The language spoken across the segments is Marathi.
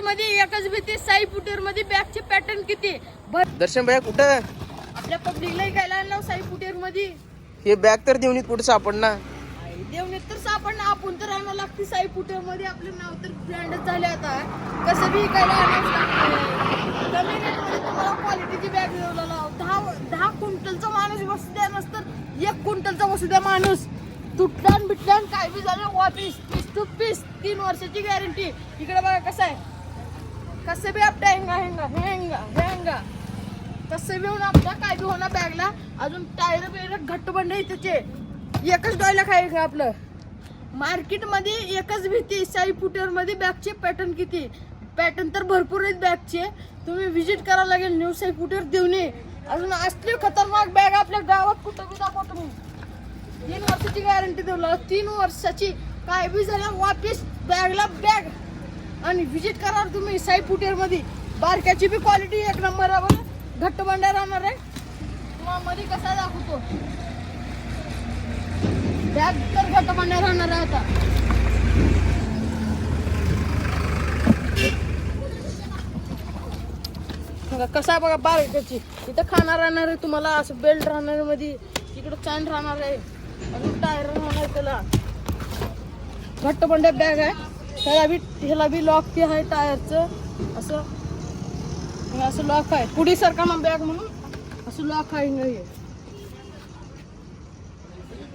मध्ये एकच भीती साई फुटेर मध्ये बॅगचे पॅटर्न किती दर्शन भैया कुठं आपल्या पब्लिकला घ्यायला आणलं साई फुटेर मध्ये हे बॅग तर देऊन कुठे सापडणार देवने तर सापड आपण तर आणावं लागते साई फुटेर मध्ये आपलं नाव तर ब्रँडच झाले आता कसं बी घ्यायला आणावंच लागतं कमी रेटमध्ये तुम्हाला क्वालिटीची बॅग देवला 10 क्विंटलचा माणूस बसू द्या नसतं 1 क्विंटलचा बसू द्या माणूस तुटल्यान बिटल्यान काय बी झालं वापीस पीस टू पीस 3 वर्षाची गॅरंटी इकडे बघा कसं आहे कसं बी आपटा हेंगा कसं बी होऊन आपला काय बी होणार बॅगला अजून टायर बियर घट्ट बंड त्याचे एकच डॉयला खायचं आपलं मार्केटमध्ये एकच भीती साई फुटेर मध्ये बॅगचे पॅटर्न किती पॅटर्न तर भरपूर आहेत बॅगचे तुम्ही व्हिजिट करायला लागेल न्यू साई फुटेर देऊन अजून असली खतरनाक बॅग आपल्या गावात कुठं बी दाखवा तुम्ही 3 वर्षाची गॅरंटी देऊ 3 वर्षाची काय बी झालं वापस बॅगला बॅग आणि व्हिजिट करा तुम्ही साई फुटेर मध्ये बारक्याची बी क्वालिटी एक नंबर घट्ट बंडा राहणार आहे तुम्हाला मध्ये कसा दाखवतो बॅग तर घट्ट बंडा राहणार आहे आता कसा बघा बारक्याची इथं खाणार राहणार आहे तुम्हाला असं बेल्ट राहणार मध्ये इकडं चॅन राहणार आहे अजून टायर राहणार त्याला घट्ट बंड्या बॅग आहे ह्याला बी लॉक आहे टायरचं असं लॉक आहे पुढे सारखा मग बॅग म्हणून असं लॉक आहे नाही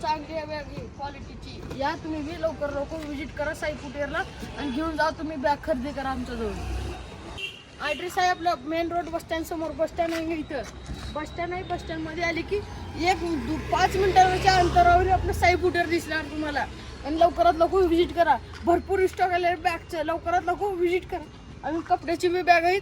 चांगली आहे बॅग क्वालिटीची या तुम्ही बी लवकर व्हिजिट करा साई फुटेरला आणि घेऊन जा तुम्ही बॅग खरेदी करा आमच्याजवळ ॲड्रेस आहे आपलं मेन रोड बस स्टँड समोर बस स्टँड आहे इथं बस स्टँड आहे बस स्टँड मध्ये आली की 5 मिनिटाच्या अंतरावर आपलं साई फुटेर दिसणार तुम्हाला आणि लवकरात लवकर व्हिजिट करा भरपूर स्टॉक आले बॅगचं लवकरात लवकर व्हिजिट करा आणि कपड्याची बी बॅग आहेत